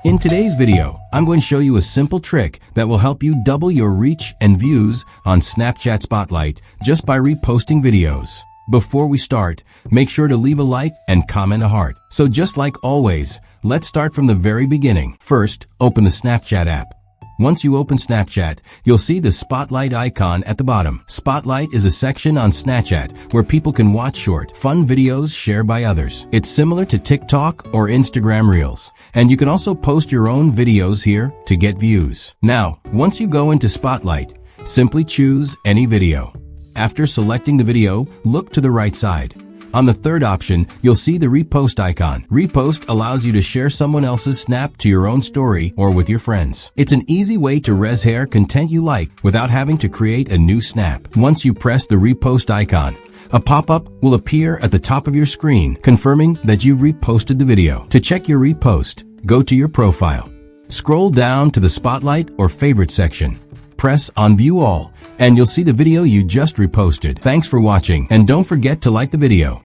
In today's video, I'm going to show you a simple trick that will help you double your reach and views on Snapchat Spotlight just by reposting videos. Before we start, make sure to leave a like and comment a heart. So just like always, let's start from the very beginning. First, open the Snapchat app. Once you open Snapchat, you'll see the Spotlight icon at the bottom. Spotlight is a section on Snapchat where people can watch short, fun videos shared by others. It's similar to TikTok or Instagram Reels, and you can also post your own videos here to get views. Now, once you go into Spotlight, simply choose any video. After selecting the video, look to the right side. On the third option, you'll see the repost icon. Repost allows you to share someone else's snap to your own story or with your friends. It's an easy way to share content you like without having to create a new snap. Once you press the repost icon, a pop-up will appear at the top of your screen, confirming that you've reposted the video. To check your repost, go to your profile. Scroll down to the Spotlight or Favorite section. Press on View All, and you'll see the video you just reposted. Thanks for watching, and don't forget to like the video.